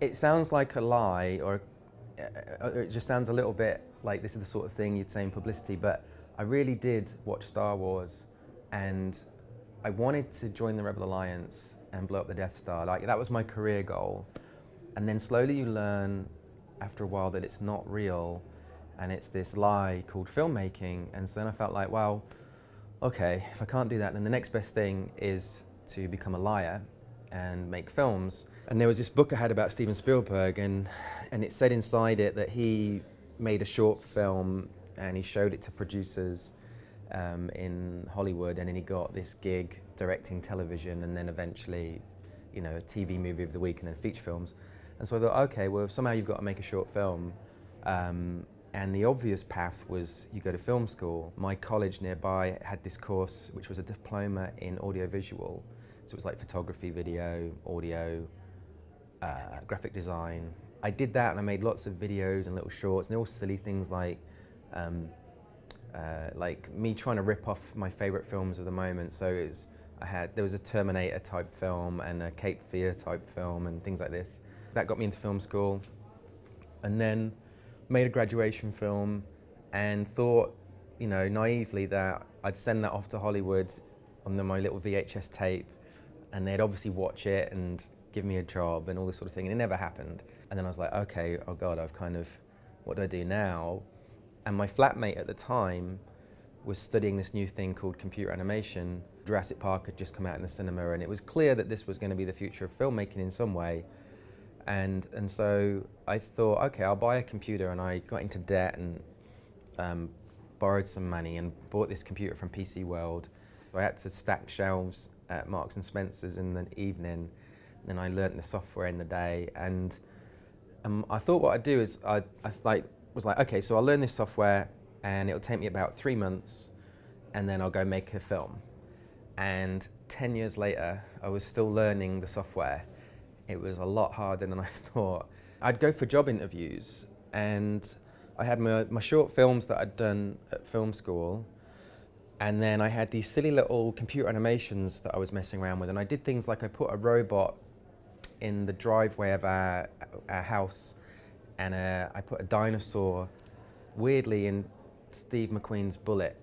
It sounds like a lie, or it just sounds a little bit like this is the sort of thing you'd say in publicity, but I really did watch Star Wars, and I wanted to join the Rebel Alliance and blow up the Death Star. Like, that was my career goal. And then slowly you learn after a while that it's not real, and it's this lie called filmmaking. And so then I felt like, well, okay, if I can't do that, then the next best thing is to become a liar and make films. And there was this book I had about Steven Spielberg, and it said inside it that he made a short film and he showed it to producers in Hollywood, and then he got this gig directing television, and then eventually, you know, a TV movie of the week, and then feature films. And so I thought, okay, well, somehow you've got to make a short film. And the obvious path was you go to film school. My college nearby had this course, which was a diploma in audiovisual. So it was like photography, video, audio, graphic design. I did that, and I made lots of videos and little shorts, and they're all silly things like me trying to rip off my favorite films of the moment. So it was, there was a Terminator type film and a Cape Fear type film and things like this. That got me into film school, and then made a graduation film and thought, you know, naively that I'd send that off to Hollywood on my little VHS tape, and they'd obviously watch it and give me a job and all this sort of thing, and it never happened. And then I was like, okay, oh God, what do I do now? And my flatmate at the time was studying this new thing called computer animation. Jurassic Park had just come out in the cinema, and it was clear that this was going to be the future of filmmaking in some way. And so I thought, okay, I'll buy a computer, and I got into debt and borrowed some money and bought this computer from PC World. I had to stack shelves at Marks and Spencer's in the evening, and then I learnt the software in the day. And I thought what I'd do is I was like, okay, so I'll learn this software, and it'll take me about 3 months, and then I'll go make a film. And 10 years later, I was still learning the software. It was a lot harder than I thought. I'd go for job interviews, and I had my short films that I'd done at film school, and then I had these silly little computer animations that I was messing around with, and I did things like I put a robot in the driveway of our house, and I put a dinosaur weirdly in Steve McQueen's Bullet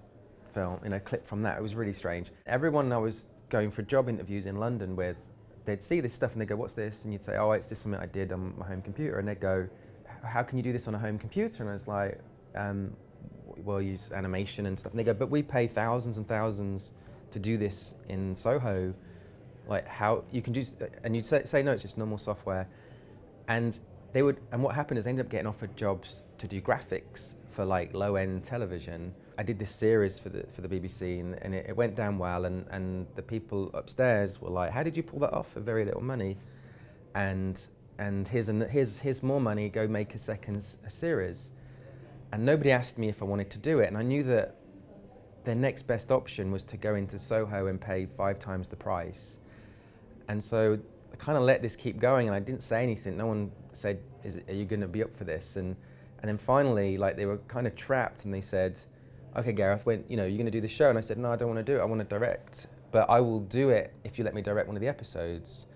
film, in a clip from that. It was really strange. Everyone I was going for job interviews in London with, they'd see this stuff and they'd go, what's this? And you'd say, oh, it's just something I did on my home computer. And they'd go, how can you do this on a home computer? And I was like, well, use animation and stuff. And they go, but we pay thousands and thousands to do this in Soho. Like, how you can do, and you'd say no, it's just normal software. And what happened is they ended up getting offered jobs to do graphics for like low-end television. I did this series for the BBC, and it went down well, and the people upstairs were like, how did you pull that off for very little money? And here's more money, go make a series. And nobody asked me if I wanted to do it, and I knew that their next best option was to go into Soho and pay 5 times the price. And so I kind of let this keep going, and I didn't say anything. No one said, are you going to be up for this? And then finally, like, they were kind of trapped, and they said, okay, Gareth, you're going to do the show? And I said, no, I don't want to do it. I want to direct, but I will do it if you let me direct one of the episodes.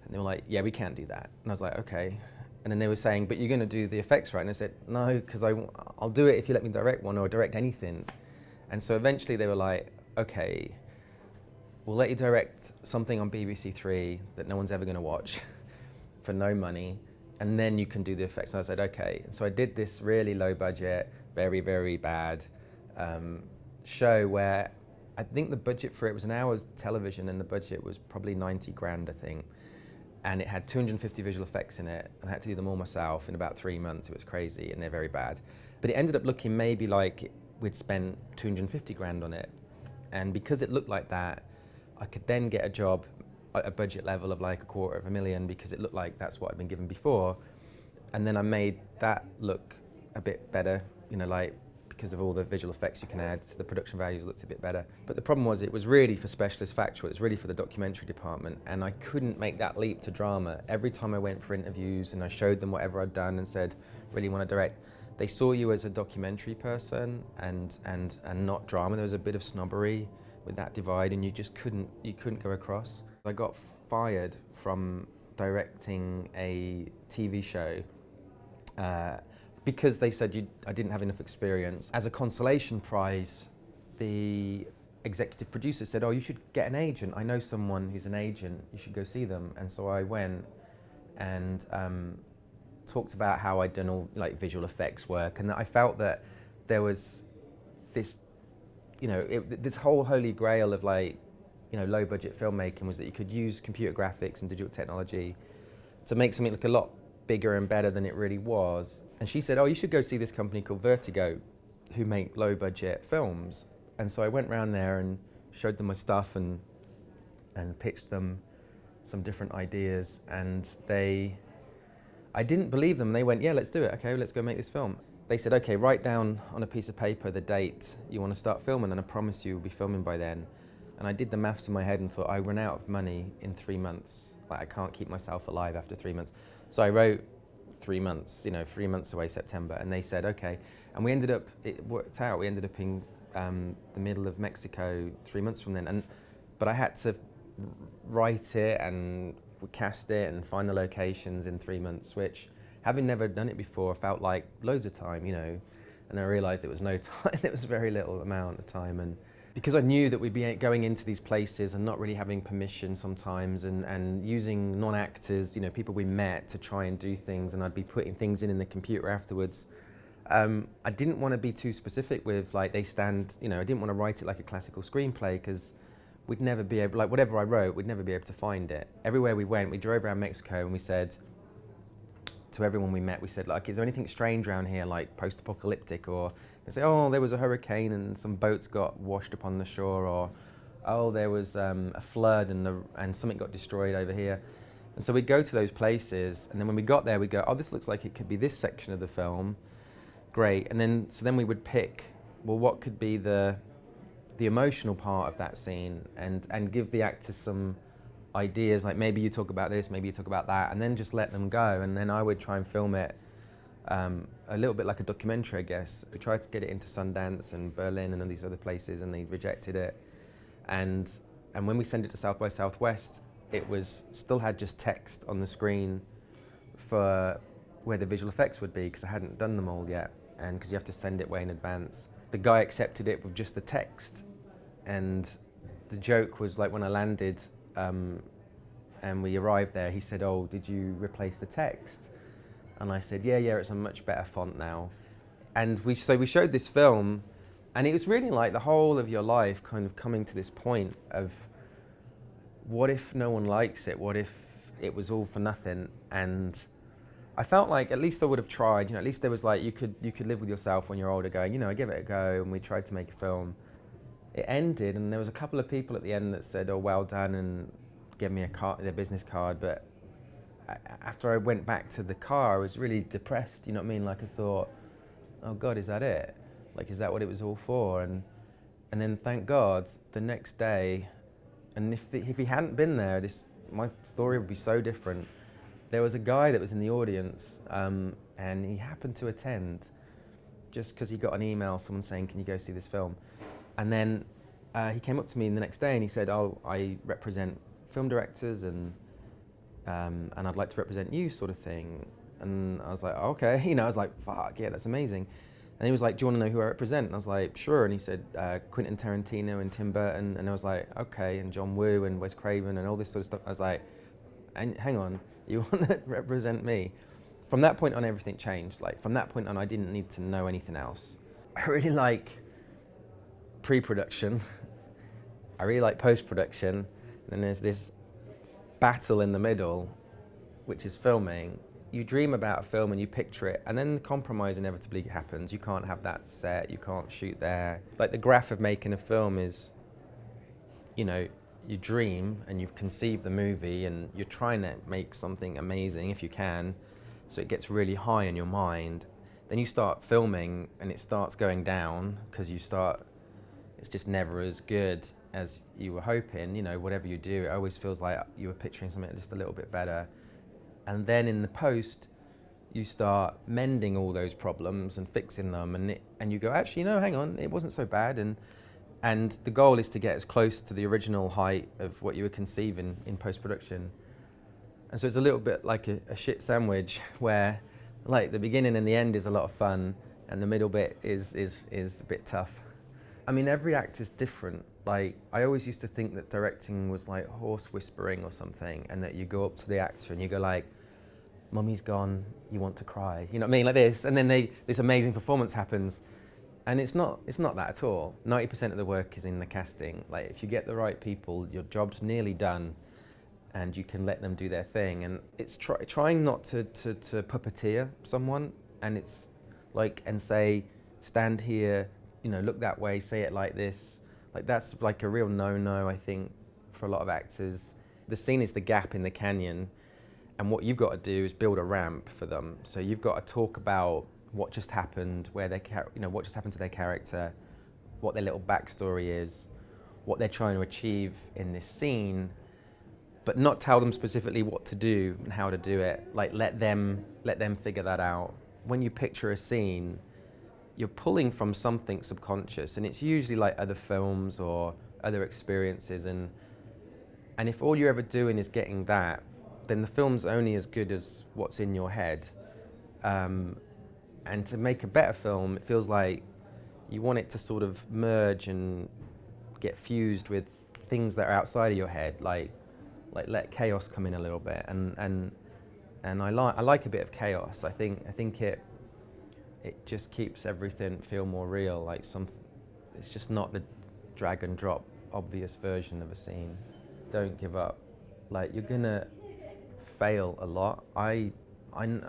And they were like, yeah, we can't do that. And I was like, okay. And then they were saying, but you're going to do the effects, right? And I said, no, because I'll do it if you let me direct one or direct anything. And so eventually they were like, okay, we'll let you direct something on BBC Three that no one's ever going to watch for no money, and then you can do the effects. And I said, okay. And so I did this really low budget, very, very bad show where I think the budget for it was an hour's television, and the budget was probably 90 grand, I think. And it had 250 visual effects in it, and I had to do them all myself in about 3 months. It was crazy, and they're very bad. But it ended up looking maybe like we'd spent 250 grand on it. And because it looked like that, I could then get a job at a budget level of like $250,000, because it looked like that's what I'd been given before. And then I made that look a bit better, like, because of all the visual effects you can add, so the production values looked a bit better. But the problem was it was really for specialist factual, it was really for the documentary department, and I couldn't make that leap to drama. Every time I went for interviews and I showed them whatever I'd done and said, really want to direct, they saw you as a documentary person and not drama. There was a bit of snobbery with that divide, and you couldn't go across. I got fired from directing a TV show because they said I didn't have enough experience. As a consolation prize, the executive producer said, "Oh, you should get an agent. I know someone who's an agent. You should go see them." And so I went and talked about how I'd done all like visual effects work, and that I felt that there was this, this whole holy grail of like, low budget filmmaking was that you could use computer graphics and digital technology to make something look a lot bigger and better than it really was. And she said, "Oh, you should go see this company called Vertigo, who make low budget films." And so I went around there and showed them my stuff and pitched them some different ideas, and I didn't believe them. They went, "Yeah, let's do it. Okay, let's go make this film." They said, "Okay, write down on a piece of paper the date you want to start filming, and I promise you we'll be filming by then." And I did the maths in my head and thought, I run out of money in 3 months. Like, I can't keep myself alive after 3 months. So I wrote 3 months, 3 months away, September. And they said, okay. And it worked out. We ended up in the middle of Mexico 3 months from then. But I had to write it and cast it and find the locations in 3 months, which, having never done it before, felt like loads of time, And then I realized it was no time. It was a very little amount of time. And because I knew that we'd be going into these places and not really having permission sometimes, and using non-actors, people we met to try and do things, and I'd be putting things in the computer afterwards. I didn't want to be too specific with like I didn't want to write it like a classical screenplay, because we'd never be able, like whatever I wrote, we'd never be able to find it. Everywhere we went, we drove around Mexico and we said to everyone we met, we said, like, is there anything strange around here, like post-apocalyptic? Or they say, oh, there was a hurricane and some boats got washed upon the shore, or oh, there was a flood and something got destroyed over here. And so we'd go to those places, and then when we got there, we'd go, oh, this looks like it could be this section of the film. Great. And then we would pick, well, what could be the emotional part of that scene, and give the actors some ideas, like maybe you talk about this, maybe you talk about that, and then just let them go. And then I would try and film it a little bit like a documentary, I guess. We tried to get it into Sundance and Berlin and all these other places, and they rejected it. And when we sent it to South by Southwest, it still had just text on the screen for where the visual effects would be, because I hadn't done them all yet, and because you have to send it way in advance. The guy accepted it with just the text, and the joke was, like, when I landed and we arrived there, he said, oh, did you replace the text? And I said, yeah, it's a much better font now. And we showed this film, and it was really like the whole of your life kind of coming to this point of, what if no one likes it? What if it was all for nothing? And I felt like at least I would have tried, at least there was like, you could live with yourself when you're older going, I give it a go, and we tried to make a film. It ended, and there was a couple of people at the end that said, oh, well done, and gave me their business card. But after I went back to the car, I was really depressed, you know what I mean? Like, I thought, oh God, is that it? Like, is that what it was all for? And then, thank God, the next day, and if he hadn't been there, my story would be so different. There was a guy that was in the audience, and he happened to attend just because he got an email, someone saying, can you go see this film? And then he came up to me the next day and he said, oh, I represent film directors, and I'd like to represent you, sort of thing. And I was like, oh, okay. I was like, fuck, yeah, that's amazing. And he was like, do you want to know who I represent? And I was like, sure. And he said, Quentin Tarantino and Tim Burton. And I was like, okay, and John Woo and Wes Craven and all this sort of stuff. I was like, hang on, you want to represent me? From that point on, everything changed. Like, from that point on, I didn't need to know anything else. I really like pre-production. I really like post-production. And there's this battle in the middle, which is filming. You dream about a film and you picture it, and then the compromise inevitably happens. You can't have that set, you can't shoot there. Like, the graph of making a film is, you dream and you conceive the movie and you're trying to make something amazing if you can, so it gets really high in your mind. Then you start filming and it starts going down, because it's just never as good as you were hoping. Whatever you do, it always feels like you were picturing something just a little bit better. And then in the post, you start mending all those problems and fixing them, and you go, actually, hang on, it wasn't so bad. And the goal is to get as close to the original height of what you were conceiving in post-production And so it's a little bit like a shit sandwich where like the beginning and the end is a lot of fun and the middle bit is a bit tough. I mean, every act is different. Like, I always used to think that directing was like horse whispering or something, and that you go up to the actor and you go like, "Mummy's gone, you want to cry." You know what I mean? Like this. And then this amazing performance happens. And it's not that at all. 90% of the work is in the casting. Like, if you get the right people, your job's nearly done and you can let them do their thing. And it's trying not to puppeteer someone, and it's like, and say, stand here, you know, look that way, say it like this. Like, that's like a real no-no, I think, for a lot of actors. The scene is the gap in the canyon, and what you've got to do is build a ramp for them. So you've got to talk about what just happened, where they, you know, what just happened to their character, what their little backstory is, what they're trying to achieve in this scene, but not tell them specifically what to do and how to do it. Like, let them figure that out. When you picture a scene, you're pulling from something subconscious, and it's usually like other films or other experiences, and if all you're ever doing is getting that, then the film's only as good as what's in your head. And to make a better film, it feels like you want it to sort of merge and get fused with things that are outside of your head, like let chaos come in a little bit, and I like a bit of chaos. I think it just keeps everything feel more real. Like it's just not the drag and drop obvious version of a scene. Don't give up. Like, you're gonna fail a lot. I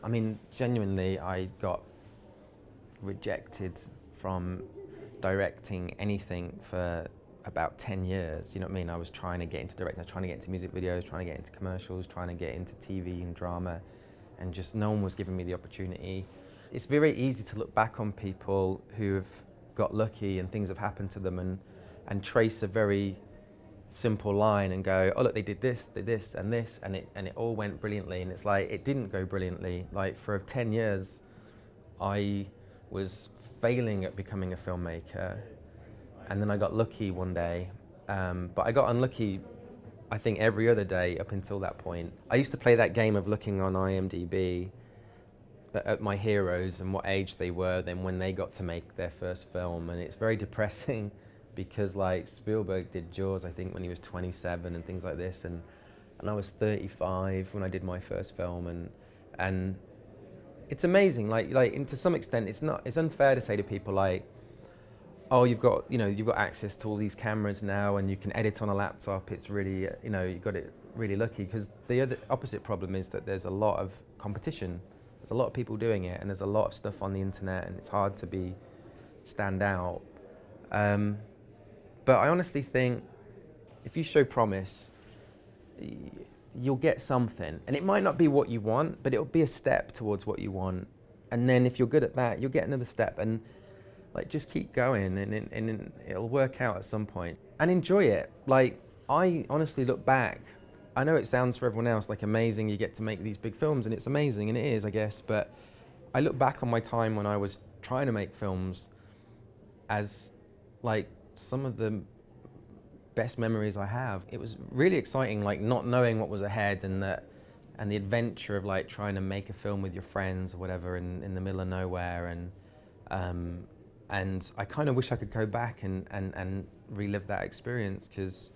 mean, genuinely, I got rejected from directing anything for about 10 years. You know what I mean? I was trying to get into directing, I was trying to get into music videos, trying to get into commercials, trying to get into TV and drama, and just no one was giving me the opportunity. It's very easy to look back on people who have got lucky and things have happened to them, and trace a very simple line and go, "Oh look, they did this, and this, and it all went brilliantly." And it's like, it didn't go brilliantly. Like, for 10 years, I was failing at becoming a filmmaker, and then I got lucky one day, but I got unlucky, I think, every other day up until that point. I used to play that game of looking on IMDb at my heroes and what age they were then when they got to make their first film, and it's very depressing because, like, Spielberg did Jaws, I think, when he was 27 and things like this, and I was 35 when I did my first film, and it's amazing. Like, and to some extent, it's unfair to say to people like, "Oh, you've got access to all these cameras now, and you can edit on a laptop. It's really, you got it really lucky." Because the other opposite problem is that there's a lot of competition. There's a lot of people doing it, and there's a lot of stuff on the internet, and it's hard to stand out. But I honestly think if you show promise, you'll get something. And it might not be what you want, but it'll be a step towards what you want. And then if you're good at that, you'll get another step. And like, just keep going, and it'll work out at some point. And enjoy it. Like, I honestly look back, I know it sounds for everyone else like amazing, you get to make these big films, and it's amazing, and it is, I guess, but I look back on my time when I was trying to make films as like some of the best memories I have. It was really exciting, like not knowing what was ahead, and the adventure of like trying to make a film with your friends or whatever in the middle of nowhere, and I kind of wish I could go back and relive that experience, because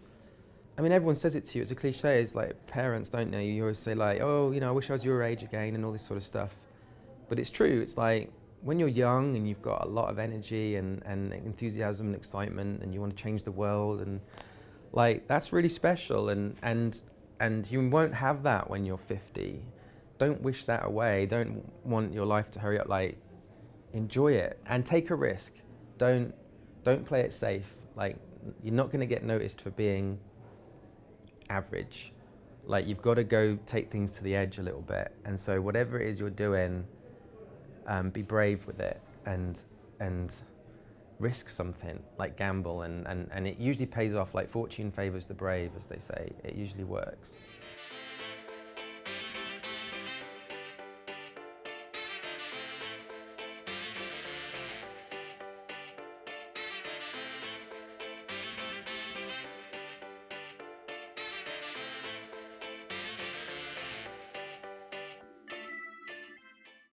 I mean, everyone says it to you, it's a cliche, it's like parents, don't they? You always say like, "Oh, I wish I was your age again," and all this sort of stuff. But it's true, it's like, when you're young and you've got a lot of energy and enthusiasm and excitement, and you want to change the world, and like, that's really special, and you won't have that when you're 50. Don't wish that away. Don't want your life to hurry up. Like, enjoy it and take a risk. Don't play it safe. Like, you're not going to get noticed for being average. Like, you've got to go take things to the edge a little bit. And so whatever it is you're doing, be brave with it, and risk something, like gamble, and it usually pays off. Like, fortune favors the brave, as they say. It usually works.